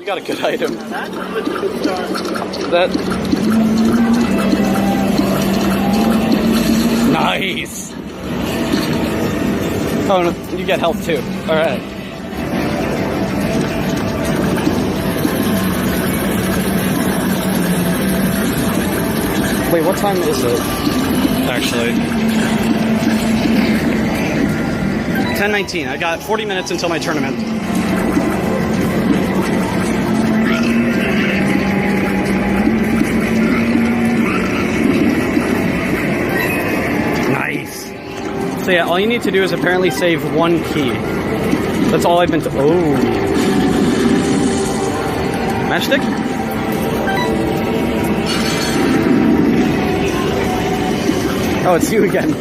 You got a good item. That's a good start. That. Nice. Oh, no, you get health too. All right. Wait, what time is it? Actually, 10:19. I got 40 minutes until my tournament. Nice. So yeah, all you need to do is apparently save one key. That's all I've been told. Oh. Matchstick? Oh, it's you again.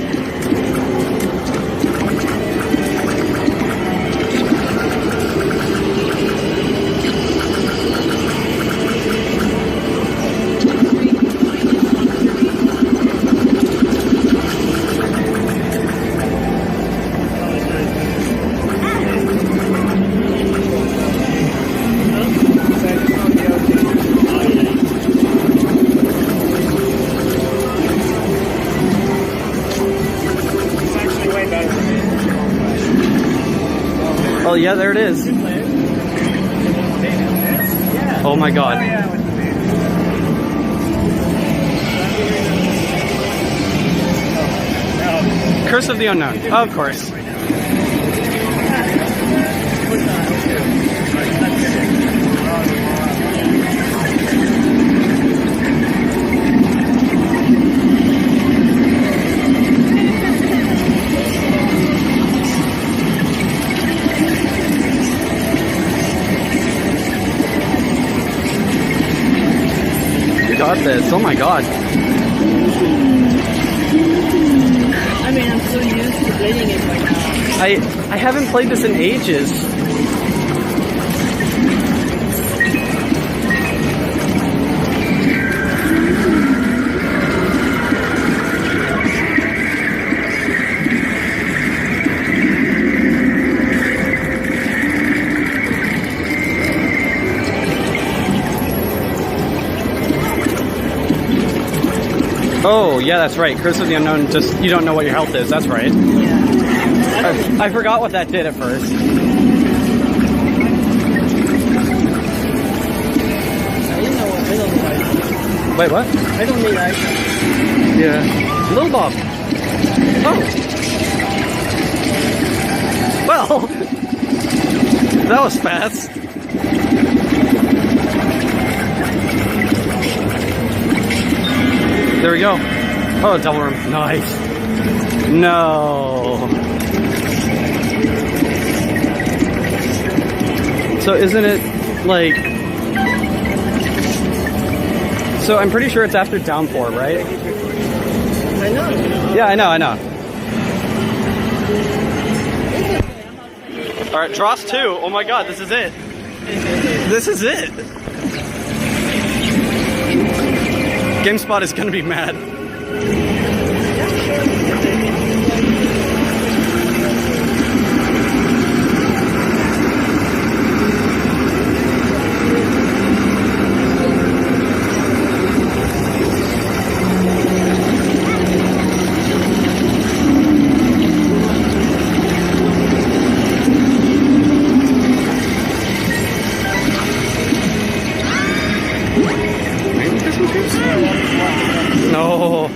Oh yeah, there it is. Oh my god. Curse of the Unknown. Oh, of course. Got this. Oh my god. I mean, I'm so used to playing it right now. I haven't played this in ages. Oh, yeah, that's right. Curse of the Unknown, just, you don't know what your health is. That's right. Yeah. I forgot what that did at first. I didn't know what. I don't need items. Wait, what? I don't need items. Yeah. Little Bob. Oh. Well, that was fast. There we go. Oh, double room. Nice. No. So isn't it like... So I'm pretty sure it's after Downpour, right? I know. Yeah, I know. Alright, Dross 2. Oh my god, this is it. This is it. GameSpot is gonna be mad. No.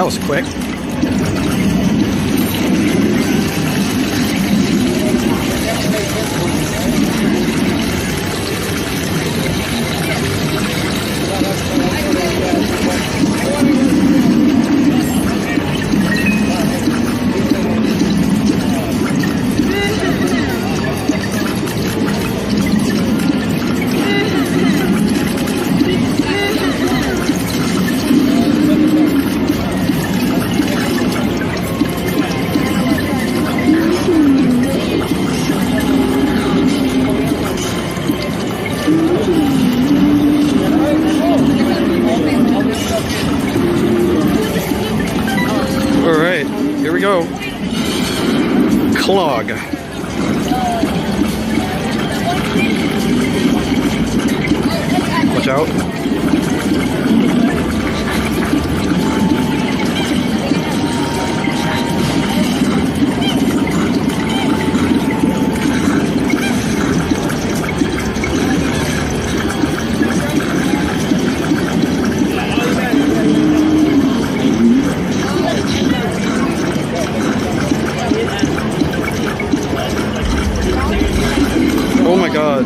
was quick. Alright, here we go. Clog. Watch out. Oh my god.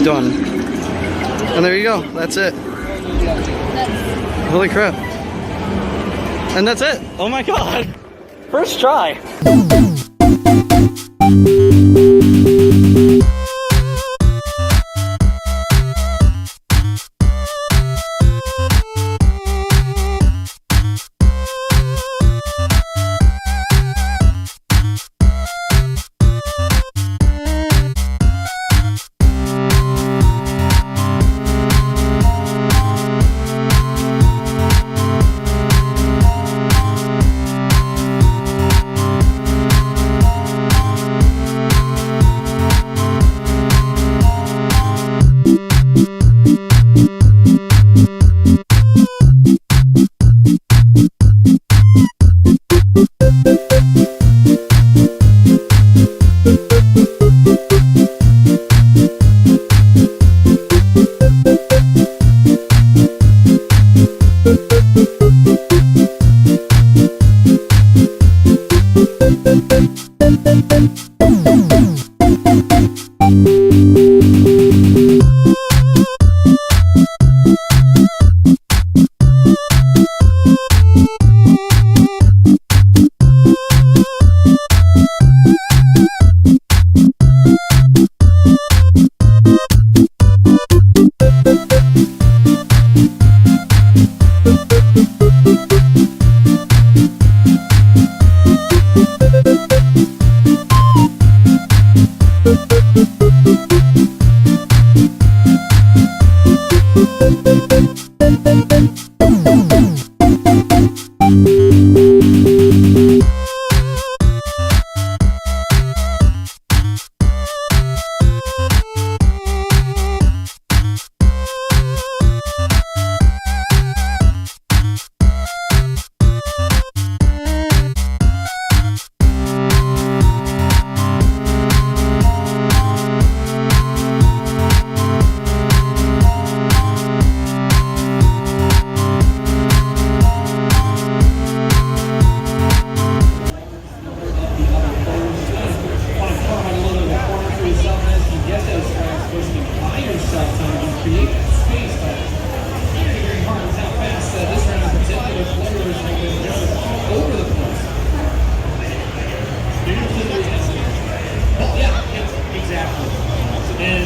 Done. And there you go. That's it. Holy crap. And that's it. Oh my god. First try.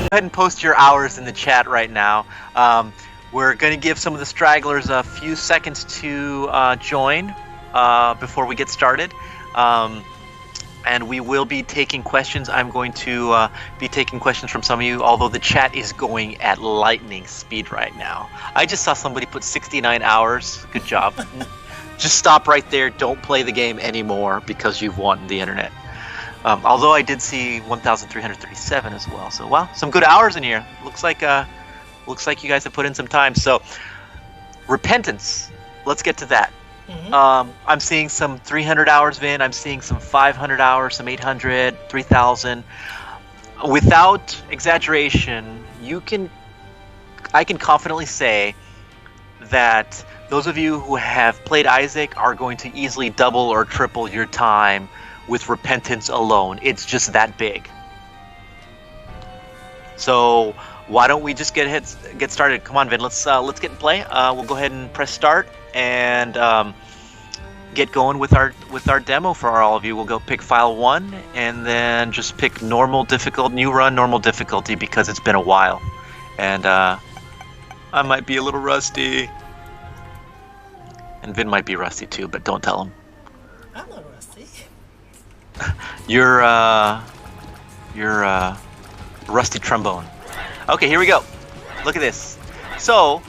Go ahead and post your hours in the chat right now. We're going to give some of the stragglers a few seconds to join before we get started. And we will be taking questions. I'm going to be taking questions from some of you, although the chat is going at lightning speed right now. I just saw somebody put 69 hours. Good job. Just stop right there. Don't play the game anymore because you've won the internet. Although I did see 1,337 as well. So, wow, some good hours in here. Looks like you guys have put in some time. So, repentance. Let's get to that. Mm-hmm. I'm seeing some 300 hours, Vin. I'm seeing some 500 hours, some 800, 3,000. Without exaggeration, I can confidently say that those of you who have played Isaac are going to easily double or triple your time with Repentance alone. It's just that big. So why don't we just get started? Come on, Vin. Let's get in play. We'll go ahead and press start and get going with our demo for all of you. We'll go pick file 1 and then just pick normal difficulty, new run, normal difficulty, because it's been a while, and I might be a little rusty. And Vin might be rusty too, but don't tell him. I'm not rusty. You're rusty trombone. Okay, here we go. Look at this. So,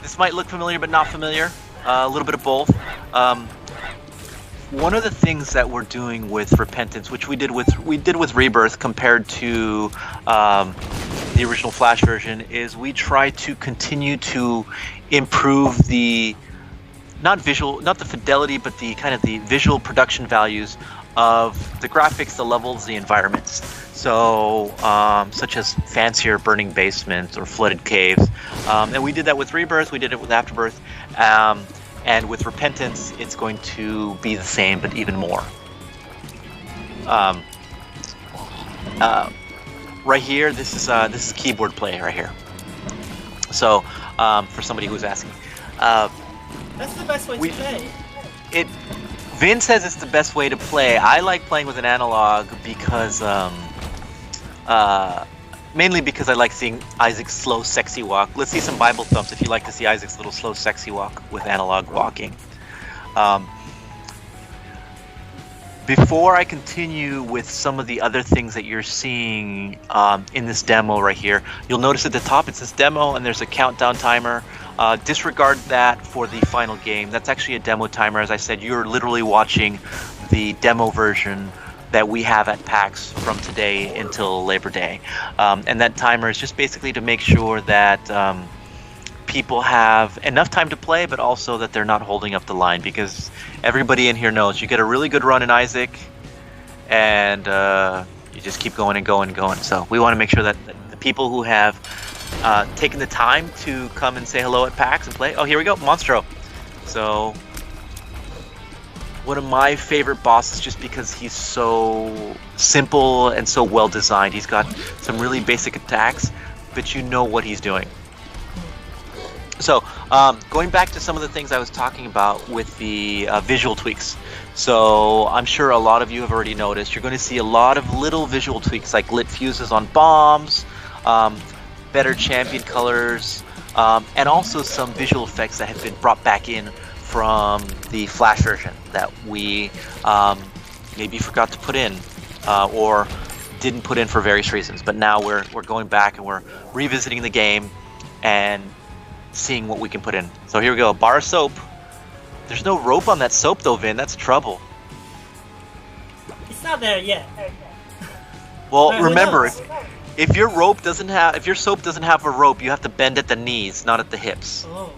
this might look familiar but not familiar. A little bit of both. One of the things that we're doing with Repentance, which we did with Rebirth compared to the original Flash version, is we try to continue to improve the not the fidelity, but the kind of the visual production values of the graphics, the levels, the environments. So, such as fancier burning basements or flooded caves, and we did that with Rebirth. We did it with Afterbirth, and with Repentance, it's going to be the same, but even more. Right here, this is keyboard play right here. So, for somebody who's asking, That's the best way to play. Vin says it's the best way to play. I like playing with an analog because, mainly because I like seeing Isaac's slow, sexy walk. Let's see some Bible thumps if you like to see Isaac's little slow, sexy walk with analog walking. Before I continue with some of the other things that you're seeing in this demo right here, you'll notice at the top it says demo and there's a countdown timer. Disregard that for the final game. That's actually a demo timer. As I said, you're literally watching the demo version that we have at PAX from today until Labor Day. And that timer is just basically to make sure that people have enough time to play, but also that they're not holding up the line, because everybody in here knows you get a really good run in Isaac and you just keep going and going and going. So we want to make sure that the people who have taken the time to come and say hello at PAX and play. Oh, here we go, Monstro. So one of my favorite bosses, just because he's so simple and so well designed. He's got some really basic attacks, but you know what he's doing. So, going back to some of the things I was talking about with the visual tweaks. So, I'm sure a lot of you have already noticed, you're going to see a lot of little visual tweaks, like lit fuses on bombs, better champion colors, and also some visual effects that have been brought back in from the Flash version that we maybe forgot to put in, or didn't put in for various reasons. But now we're going back and we're revisiting the game and seeing what we can put in. So here we go, bar of soap. There's no rope on that soap though, Vin. That's trouble. It's not there yet. Well, remember, if your soap doesn't have a rope, you have to bend at the knees, not at the hips. Oh.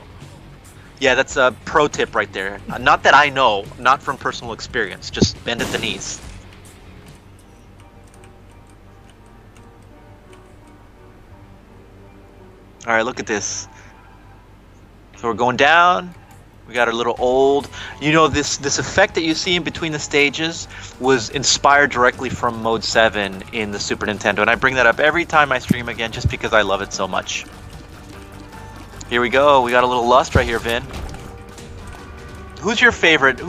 Yeah, that's a pro tip right there. Not that I know, not from personal experience. Just bend at the knees. All right, look at this. So we're going down. We got our little old, you know, this effect that you see in between the stages was inspired directly from Mode 7 in the Super Nintendo, and I bring that up every time I stream again just because I love it so much. Here we go. We got a little lust right here, Vin. Who's your favorite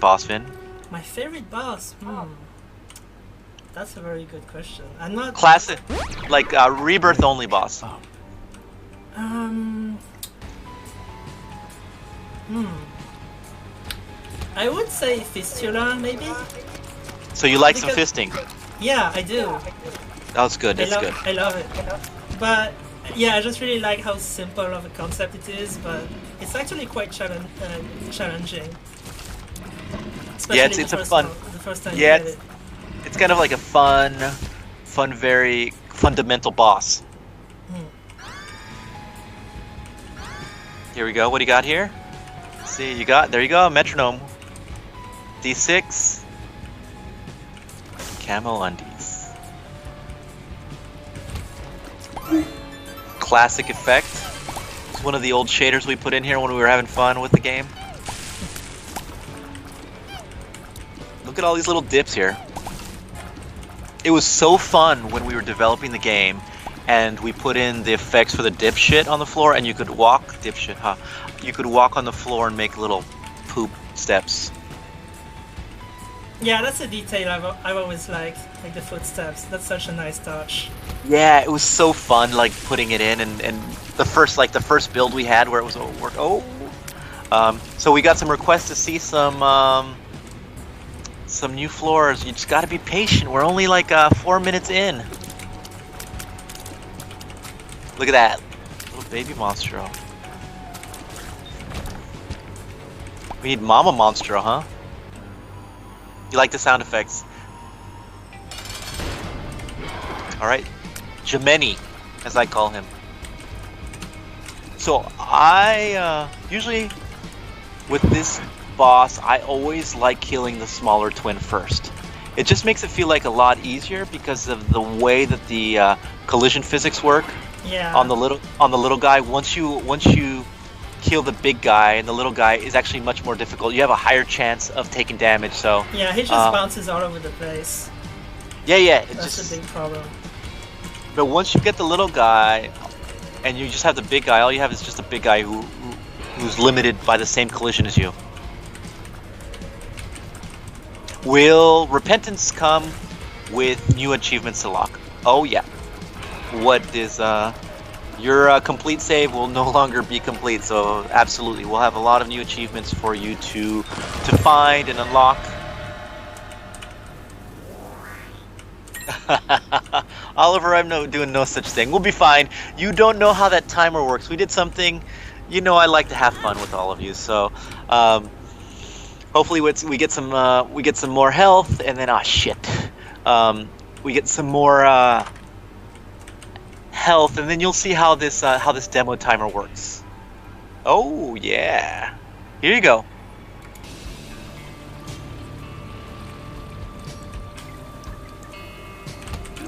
boss, Vin? My favorite boss? That's a very good question. I'm not classic, like Rebirth only boss. I would say Fistula, maybe? So you like some fisting? Yeah, I do. That's good, that's good. I love it. But, yeah, I just really like how simple of a concept it is, but it's actually quite challenging. Especially yeah, it's a fun... The first time yeah, you get it. It's kind of like a fun, very fundamental boss. Here we go, what do you got here? See, there you go, metronome. D6. Camo undies. Classic effect. It's one of the old shaders we put in here when we were having fun with the game. Look at all these little dips here. It was so fun when we were developing the game and we put in the effects for the dipshit on the floor, and you could walk, dipshit, huh? You could walk on the floor and make little poop steps. Yeah, that's a detail I've always liked, like the footsteps. That's such a nice touch. Yeah, it was so fun, like putting it in, and the first build we had where it was work. So we got some requests to see some new floors. You just got to be patient. We're only like 4 minutes in. Look at that little baby monstro. We need Mama Monstro, huh? You like the sound effects? All right, Gemini, as I call him. So I usually with this boss, I always like killing the smaller twin first. It just makes it feel like a lot easier because of the way that the collision physics work. Yeah. On the little guy, once you kill the big guy, and the little guy is actually much more difficult. You have a higher chance of taking damage. So yeah, he just bounces all over the place. Yeah. That's a big problem. But once you get the little guy, and you just have the big guy, all you have is just a big guy who's limited by the same collision as you. Will repentance come with new achievements to lock? Oh yeah. What is your complete save will no longer be complete, so absolutely we'll have a lot of new achievements for you to find and unlock. Oliver, I'm doing no such thing. We'll be fine. You don't know how that timer works. We did something. You know I like to have fun with all of you, so hopefully we get some more health, and then we get some more health, and then you'll see how this demo timer works. Oh yeah, here you go.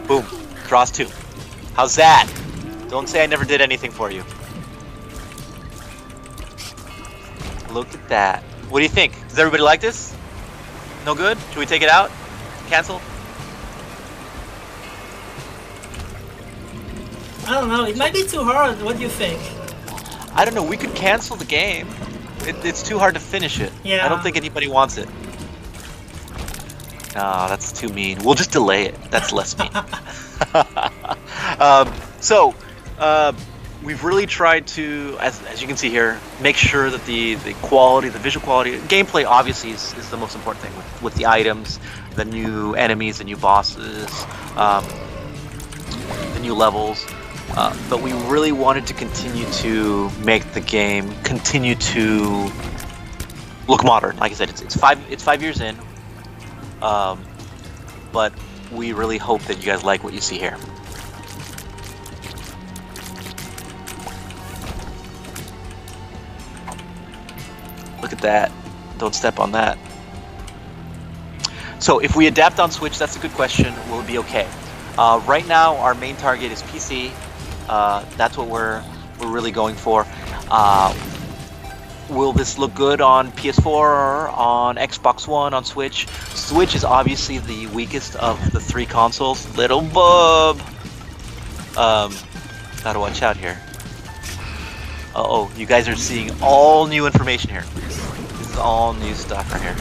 Boom, draws 2. How's that? Don't say I never did anything for you. Look at that. What do you think? Does everybody like this? No good? Should we take it out? Cancel? I don't know, it might be too hard. What do you think? I don't know, we could cancel the game. It's too hard to finish it. Yeah. I don't think anybody wants it. No, that's too mean. We'll just delay it. That's less mean. We've really tried to, as you can see here, make sure that the quality, the visual quality, gameplay obviously is the most important thing with the items, the new enemies, the new bosses, the new levels. But we really wanted to continue to make the game continue to look modern. Like I said, it's 5 years in, but we really hope that you guys like what you see here. Look at that! Don't step on that. So if we adapt on Switch, that's a good question. Will it be okay? Right now, our main target is PC. That's what we're really going for. Will this look good on PS4, on Xbox One, on Switch? Switch is obviously the weakest of the 3 consoles. Little bub. Gotta watch out here. Uh-oh, you guys are seeing all new information here. This is all new stuff right here.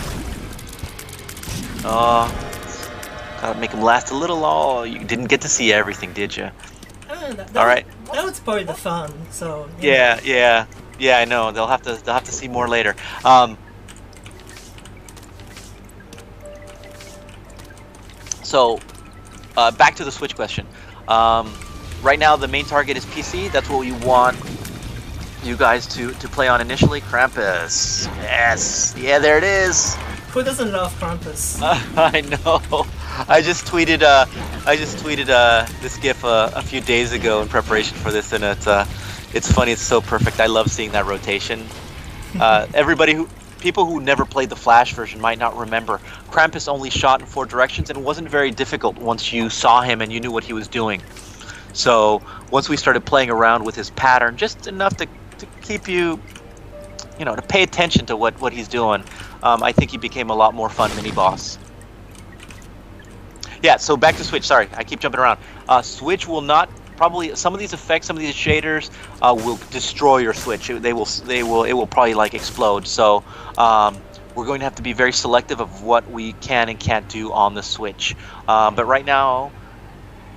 Gotta make them last a little. Oh, you didn't get to see everything, did you? All right. That would spoil the fun. So. Yeah. I know. They'll have to see more later. So, back to the Switch question. Right now, the main target is PC. That's what we want you guys to play on initially. Krampus. Yes. Yeah, there it is. Who doesn't love Krampus? I know. I just tweeted this GIF a few days ago in preparation for this, and it's funny. It's so perfect. I love seeing that rotation. People who never played the Flash version might not remember. Krampus only shot in 4 directions, and it wasn't very difficult once you saw him and you knew what he was doing. So once we started playing around with his pattern, just enough to to keep you, to pay attention to what he's doing. I think he became a lot more fun mini boss. Yeah, so back to Switch. Sorry, I keep jumping around. Switch will not probably some of these effects, some of these shaders will destroy your Switch. It will probably like explode. So we're going to have to be very selective of what we can and can't do on the Switch. But right now,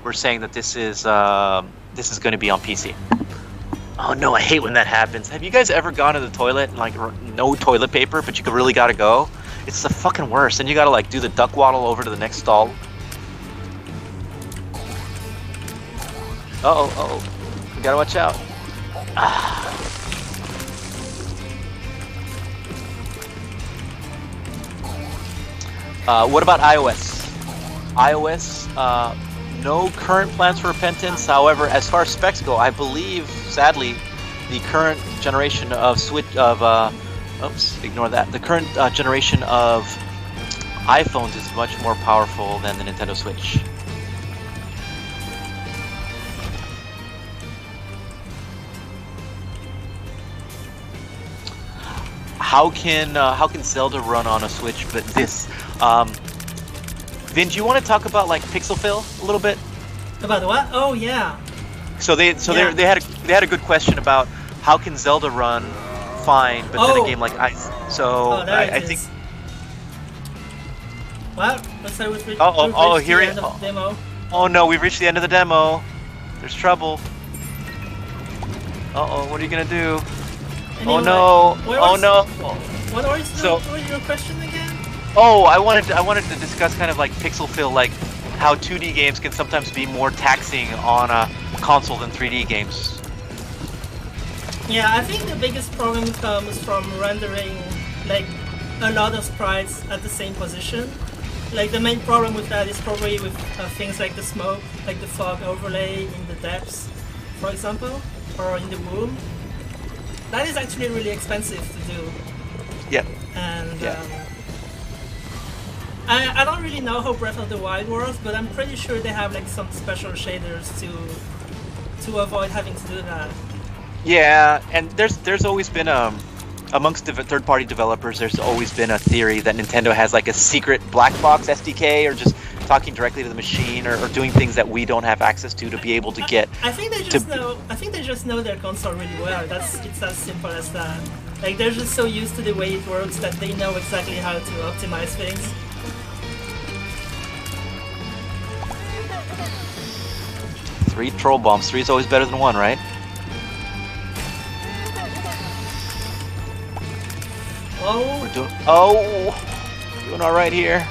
we're saying that this is going to be on PC. Oh no, I hate when that happens. Have you guys ever gone to the toilet and like no toilet paper, but you really gotta go? It's the fucking worst. And you gotta like do the duck waddle over to the next stall. Uh-oh. We gotta watch out. What about iOS? iOS, no current plans for Repentance. However, as far as specs go, I believe, sadly, the current generation of the current generation of iPhones is much more powerful than the Nintendo Switch. How can Zelda run on a Switch? But this, Vin, do you want to talk about like pixel fill a little bit? About what? Oh yeah. They had a good question about how can Zelda run fine, but then a game like Ice. So I think. Well, let's say we've reached here the end of the demo. Oh no, we've reached the end of the demo. There's trouble. What are you gonna do? Anyway, oh no! What was your question again? Oh, I wanted to discuss kind of like pixel fill, like how 2D games can sometimes be more taxing on a console than 3D games. Yeah, I think the biggest problem comes from rendering like a lot of sprites at the same position. Like the main problem with that is probably with things like the smoke, like the fog overlay in the depths, for example, or in the room. That is actually really expensive to do. Yeah. And I don't really know how Breath of the Wild works, but I'm pretty sure they have like some special shaders to avoid having to do that. Yeah, and there's always been amongst third-party developers, there's always been a theory that Nintendo has like a secret black box SDK, or just talking directly to the machine, or doing things that we don't have access to be able to get. I think they just know their console really well. It's as simple as that. Like they're just so used to the way it works that they know exactly how to optimize things. Three troll bombs. 3 is always better than 1, right? Oh. Doing all right here.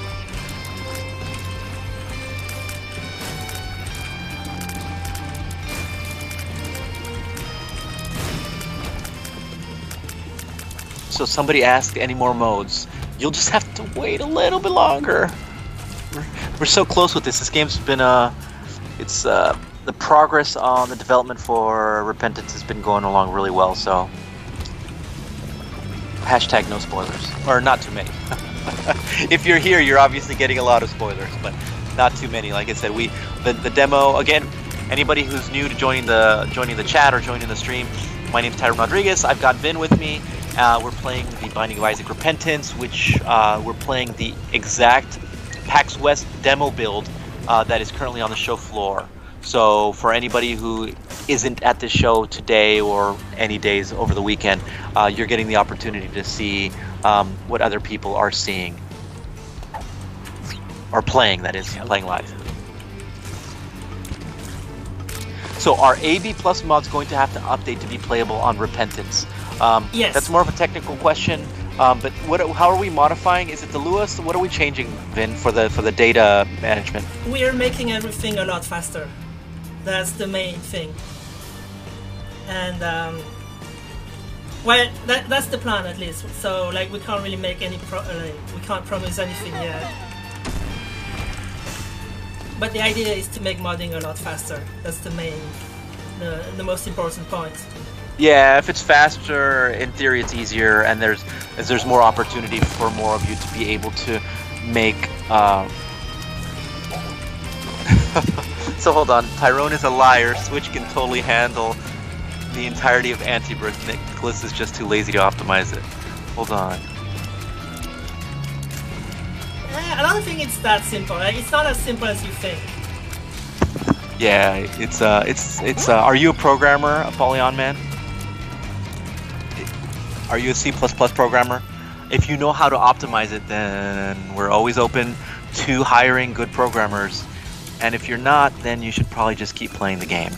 So somebody asked any more modes. You'll just have to wait a little bit longer. We're so close with this. This game's been the progress on the development for Repentance has been going along really well. So hashtag no spoilers, or not too many. If you're here, you're obviously getting a lot of spoilers, but not too many. Like I said, the demo again. Anybody who's new to joining the chat or joining the stream, my name's Tyrone Rodriguez. I've got Vin with me. We're playing the Binding of Isaac Repentance, which we're playing the exact PAX West demo build that is currently on the show floor. So for anybody who isn't at the show today or any days over the weekend, you're getting the opportunity to see what other people are seeing. Or playing, that is, playing live. So are AB Plus mods going to have to update to be playable on Repentance? Yes. That's more of a technical question. But how are we modifying? Is it the Lewis? What are we changing, Vin, for the data management? We are making everything a lot faster. That's the main thing. And well, that's the plan at least. So like we can't really make any we can't promise anything yet. But the idea is to make modding a lot faster. That's the most important point. Yeah, if it's faster, in theory it's easier, and there's more opportunity for more of you to be able to make. So hold on, Tyrone is a liar. Switch can totally handle the entirety of Anti-Birth. Nicholas is just too lazy to optimize it. Hold on. I don't think it's that simple. Like, it's not as simple as you think. Yeah, it's. Are you a programmer, Apollyon Man? Are you a C++ programmer? If you know how to optimize it, then we're always open to hiring good programmers. And if you're not, then you should probably just keep playing the game.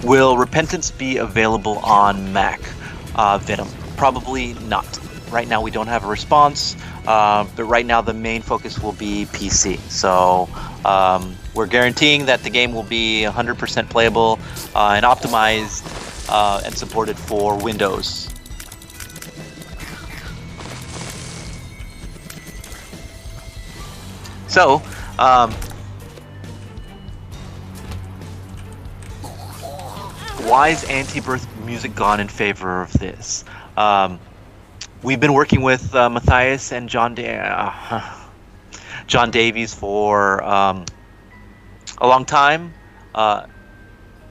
Will Repentance be available on Mac, Venom? Probably not. Right now we don't have a response, but right now the main focus will be PC. So we're guaranteeing that the game will be 100% playable and optimized and supported for Windows. So, why is Anti-Birth music gone in favor of this? We've been working with Matthias and John Davies for a long time.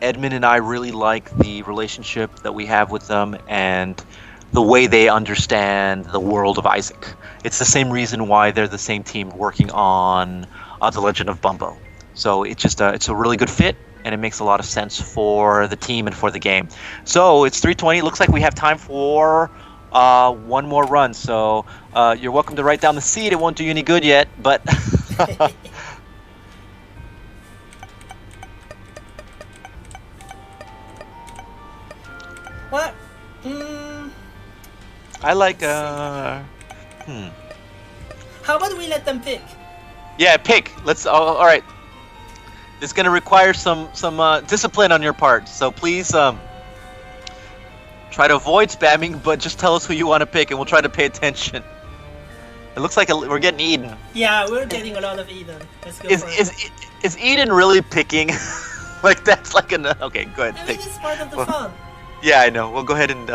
Edmund and I really like the relationship that we have with them and the way they understand the world of Isaac. It's the same reason why they're the same team working on The Legend of Bumbo. So it's just it's a really good fit, and it makes a lot of sense for the team and for the game. So it's 3:20. It looks like we have time for one more run. So you're welcome to write down the seed. It won't do you any good yet, but What? I like How about we let them pick? Yeah, pick. Let's. All right. It's going to require some discipline on your part. So please try to avoid spamming, but just tell us who you want to pick, and we'll try to pay attention. It looks like we're getting Eden. Yeah, we're getting a lot of Eden. Let's go for it. Is Eden really picking? Like that's like an okay. Go ahead. I mean, it's part of the fun. Yeah, I know. We'll go ahead and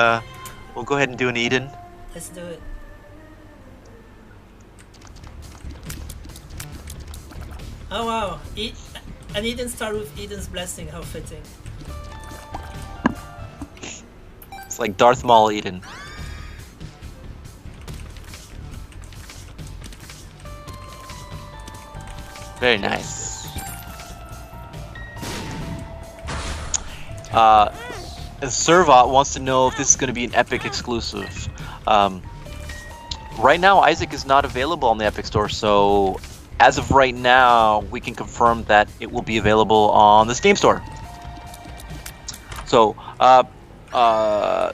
do an Eden. Let's do it. Oh wow! An Eden start with Eden's blessing. How fitting. It's like Darth Maul Eden. Very nice. Servot wants to know if this is going to be an Epic exclusive. Right now, Isaac is not available on the Epic Store, so as of right now, we can confirm that it will be available on the Steam Store. So,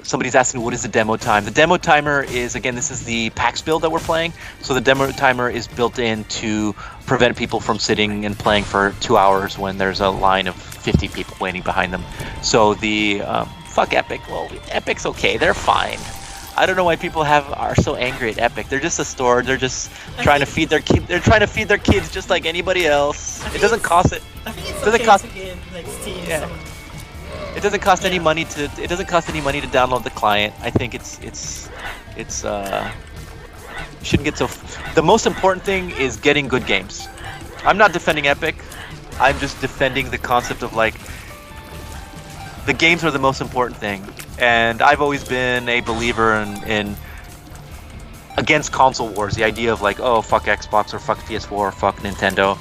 somebody's asking what is the demo time. The demo timer is, again, this is the PAX build that we're playing, so the demo timer is built in to prevent people from sitting and playing for 2 hours when there's a line of 50 people waiting behind them. So the fuck Epic. Well, Epic's okay. They're fine. I don't know why people are so angry at Epic. They're just a store. They're just trying to feed their kids. They're trying to feed their kids just like anybody else. It doesn't cost it. I think it's doesn't okay cost. to give like Steam. Yeah. It doesn't cost any money to. It doesn't cost any money to download the client. I think it's shouldn't get so. The most important thing is getting good games. I'm not defending Epic. I'm just defending the concept of like the games are the most important thing, and I've always been a believer in against console wars. The idea of like, oh fuck Xbox or fuck PS4 or fuck Nintendo,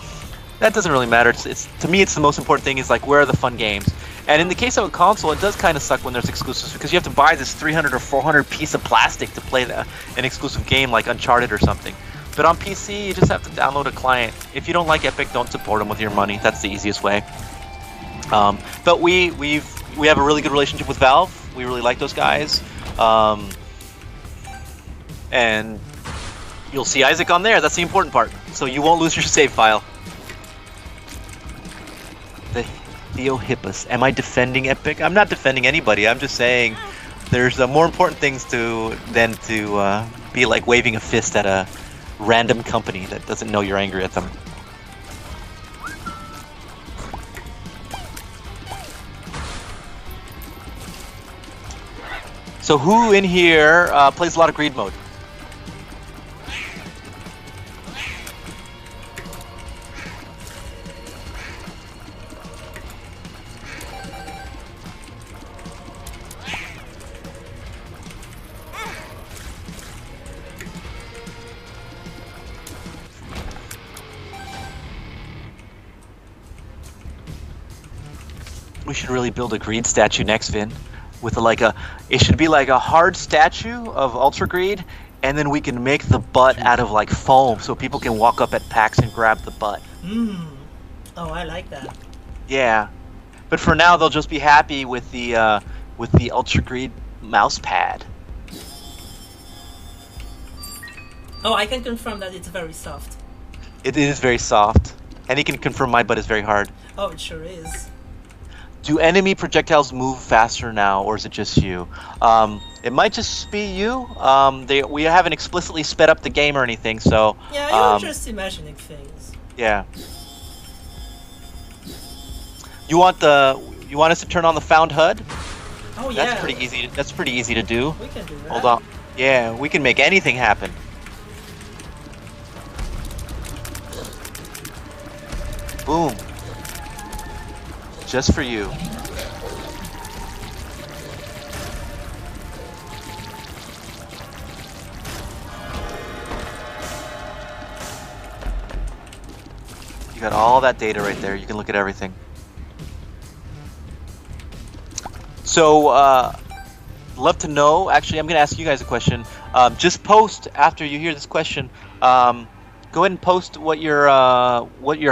that doesn't really matter. It's to me, it's the most important thing is like where are the fun games. And in the case of a console, it does kind of suck when there's exclusives because you have to buy this 300 or 400 piece of plastic to play an exclusive game like Uncharted or something. But on PC, you just have to download a client. If you don't like Epic, don't support them with your money. That's the easiest way. But we have a really good relationship with Valve. We really like those guys. And you'll see Isaac on there. That's the important part. So you won't lose your save file. The Theo Hippus. Am I defending Epic? I'm not defending anybody. I'm just saying there's more important things than to be like waving a fist at a random company that doesn't know you're angry at them. So who in here plays a lot of Greed Mode? We should really build a greed statue next, Vin. With it should be like a hard statue of Ultra Greed, and then we can make the butt out of like foam, so people can walk up at PAX and grab the butt. Oh, I like that. Yeah, but for now they'll just be happy with the Ultra Greed mouse pad. Oh, I can confirm that it's very soft. It is very soft, and he can confirm my butt is very hard. Oh, it sure is. Do enemy projectiles move faster now, or is it just you? It might just be you. We haven't explicitly sped up the game or anything, so... Yeah, you're just imagining things. Yeah. You want us to turn on the found HUD? Oh yeah. That's pretty easy. That's pretty easy to do. We can do that. Hold on. Yeah, we can make anything happen. Boom. Just for you. You got all that data right there. You can look at everything. So, love to know. Actually, I'm going to ask you guys a question. Just post after you hear this question. Go ahead and post what your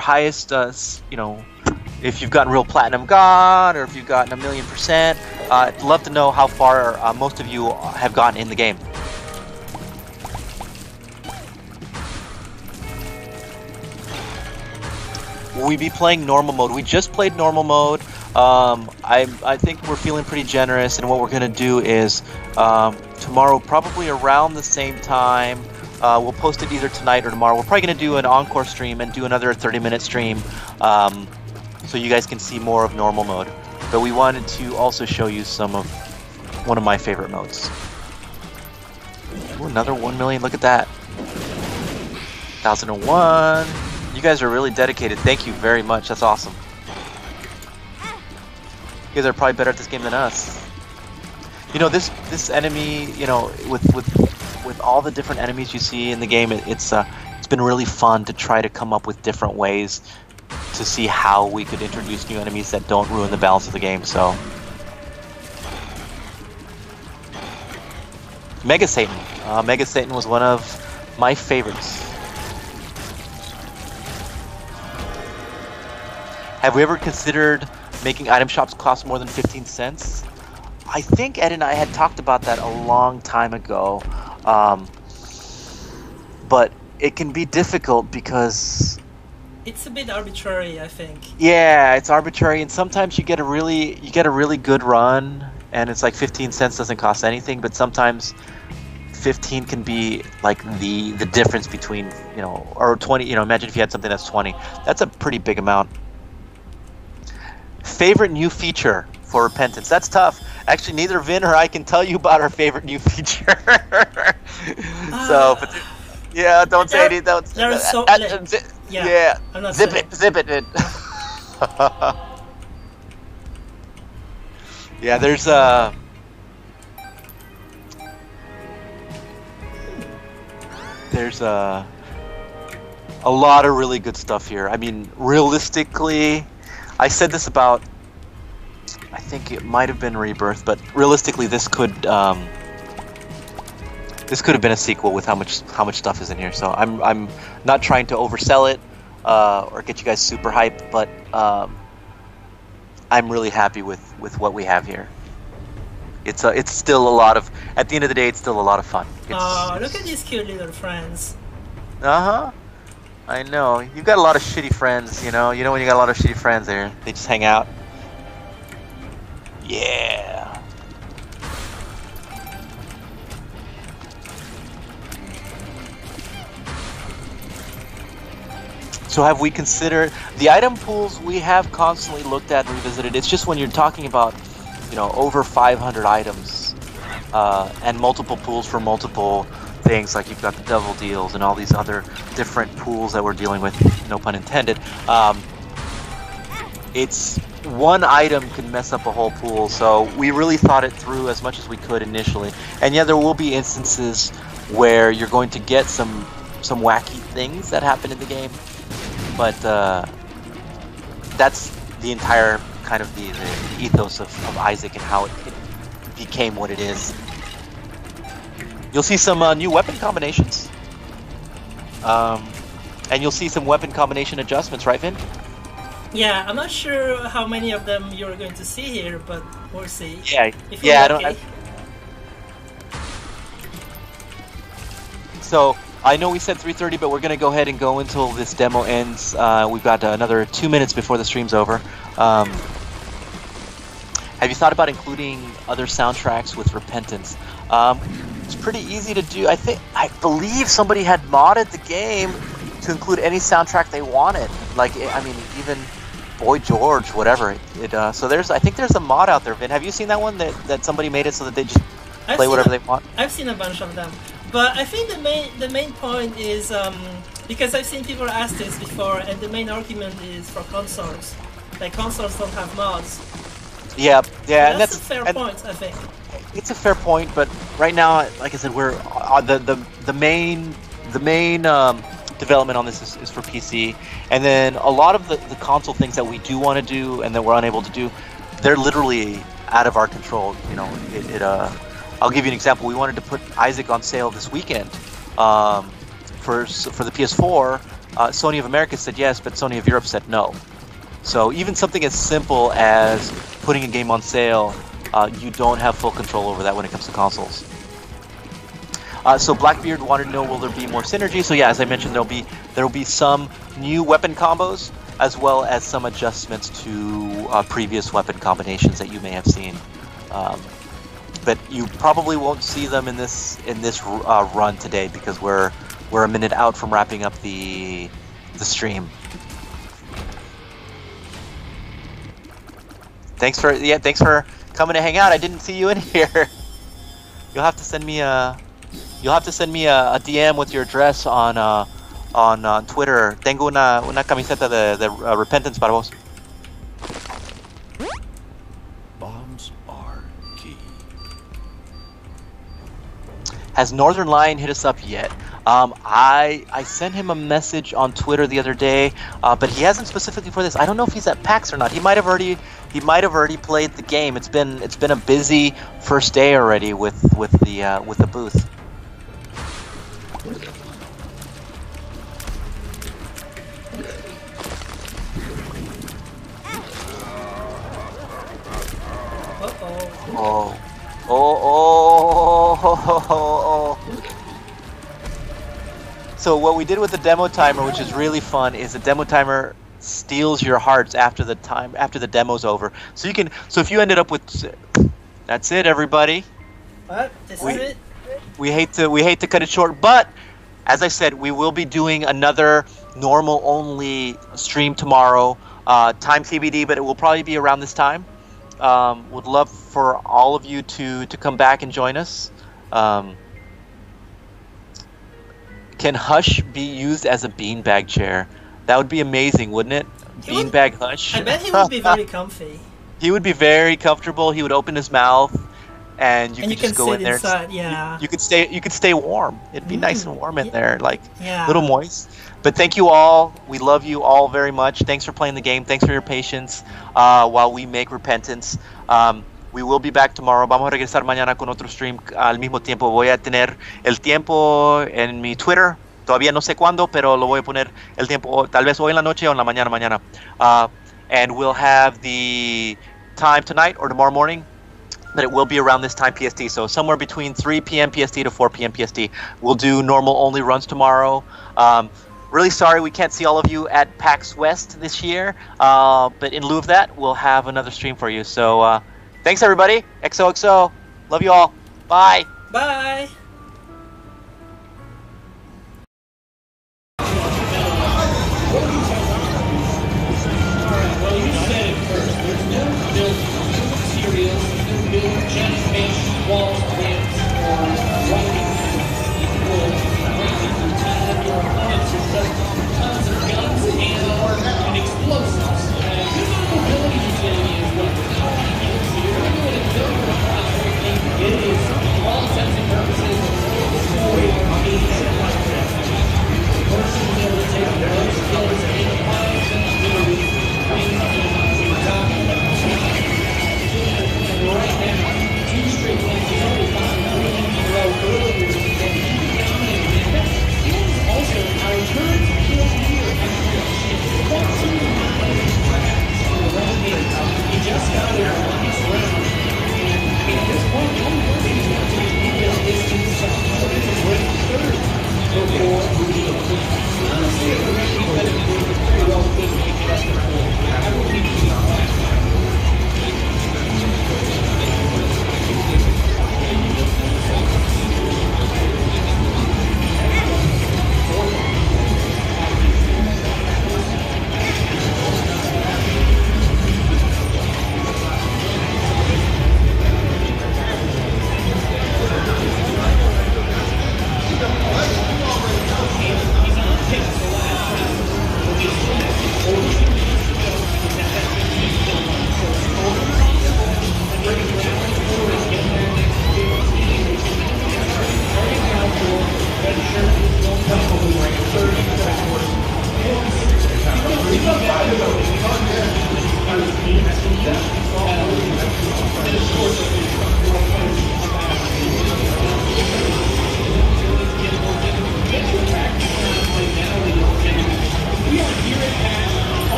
highest, if you've gotten real platinum god, or if you've gotten 1,000,000%. I'd love to know how far most of you have gotten in the game. Will we be playing normal mode? We just played normal mode. I think we're feeling pretty generous, and what we're gonna do is tomorrow, probably around the same time. We'll post it either tonight or tomorrow. We're probably gonna do an encore stream and do another 30-minute stream. So you guys can see more of normal mode. But we wanted to also show you one of my favorite modes. Ooh, another 1 million, look at that. 1001. You guys are really dedicated. Thank you very much. That's awesome. You guys are probably better at this game than us. You know, this enemy, with all the different enemies you see in the game, it's been really fun to try to come up with different ways to see how we could introduce new enemies that don't ruin the balance of the game. So, Mega Satan. Mega Satan was one of my favorites. Have we ever considered making item shops cost more than 15 cents? I think Ed and I had talked about that a long time ago. But it can be difficult because it's a bit arbitrary, I think. Yeah, it's arbitrary, and sometimes you get a really good run, and it's like 15 cents doesn't cost anything. But sometimes 15 can be like the difference between or 20. Imagine if you had something that's 20. That's a pretty big amount. Favorite new feature for Repentance? That's tough. Actually, neither Vin or I can tell you about our favorite new feature. Yeah, don't say anything. There's so yeah. Zip it. Yeah, there's a lot of really good stuff here. I mean, realistically, I said this about, I think it might have been Rebirth, but realistically, this could have been a sequel with how much stuff is in here. So I'm not trying to oversell it or get you guys super hyped, but I'm really happy with what we have here. It's still a lot of, at the end of the day, it's still a lot of fun. Look at these cute little friends. I know. You've got a lot of shitty friends, You know when you got a lot of shitty friends there, they just hang out. Yeah. So have we considered the item pools? We have constantly looked at and revisited. It's just when you're talking about, over 500 items and multiple pools for multiple things, like you've got the devil deals and all these other different pools that we're dealing with, no pun intended. It's one item can mess up a whole pool, so we really thought it through as much as we could initially. And yeah, there will be instances where you're going to get some wacky things that happen in the game, but that's the entire kind of the ethos of Isaac and how it became what it is. You'll see some new weapon combinations. And you'll see some weapon combination adjustments, right, Vin? Yeah, I'm not sure how many of them you're going to see here, but we'll see. Yeah, If yeah. you're lucky. So I know we said 3:30, but we're gonna go ahead and go until this demo ends. We've got another 2 minutes before the stream's over. Have you thought about including other soundtracks with Repentance? It's pretty easy to do. I believe somebody had modded the game to include any soundtrack they wanted. Like, I mean, even Boy George, whatever. So I think there's a mod out there. Vin, have you seen that one that somebody made it so that they just play whatever they want? I've seen a bunch of them, but I think the main point is because I've seen people ask this before, and the main argument is for consoles. Like, consoles don't have mods. Yeah, And that's a fair point, I think. It's a fair point, but right now, like I said, we're the main development on this is for PC, and then a lot of the console things that we do want to do and that we're unable to do, they're literally out of our control. You know, I'll give you an example. We wanted to put Isaac on sale this weekend for the PS4. Sony of America said yes, but Sony of Europe said no. So even something as simple as putting a game on sale, you don't have full control over that when it comes to consoles. So Blackbeard wanted to know, will there be more synergy? So yeah, as I mentioned, there will be some new weapon combos as well as some adjustments to previous weapon combinations that you may have seen. But you probably won't see them in this run today because we're a minute out from wrapping up the stream. Thanks for coming to hang out. I didn't see you in here. You'll have to send me a DM with your address on Twitter. Tengo una camiseta de Repentance para vos. Bombs are key. Has Northern Lion hit us up yet? I sent him a message on Twitter the other day, but he hasn't specifically for this. I don't know if he's at PAX or not. He might have already played the game. It's been a busy first day already with the booth. Oh. So what we did with the demo timer, which is really fun, is the demo timer steals your hearts after the demo's over. So if you ended up with, that's it, everybody. What? This is it? We hate to cut it short, but as I said, we will be doing another normal only stream tomorrow. Time TBD, but it will probably be around this time. Would love for all of you to come back and join us. Can Hush be used as a beanbag chair? That would be amazing, wouldn't it? Beanbag Hush. I bet he would be very comfy. He would be very comfortable. He would open his mouth, and you could just go in there. Inside, yeah. You could stay warm. It'd be nice and warm in there, like yeah. little moist. But thank you all. We love you all very much. Thanks for playing the game. Thanks for your patience while we make Repentance. We will be back tomorrow. Vamos a regresar mañana con otro stream al mismo tiempo. Voy a tener el tiempo en mi Twitter. Todavía no sé cuándo, pero lo voy a poner el tiempo, tal vez hoy en la noche o en la mañana. And we'll have the time tonight or tomorrow morning, but it will be around this time PST. So somewhere between 3 p.m. PST to 4 p.m. PST. We'll do normal only runs tomorrow. Really sorry we can't see all of you at PAX West this year, but in lieu of that, we'll have another stream for you. So thanks, everybody. XOXO. Love you all. Bye. Bye. It is, for all intents and purposes,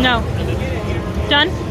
No. Done?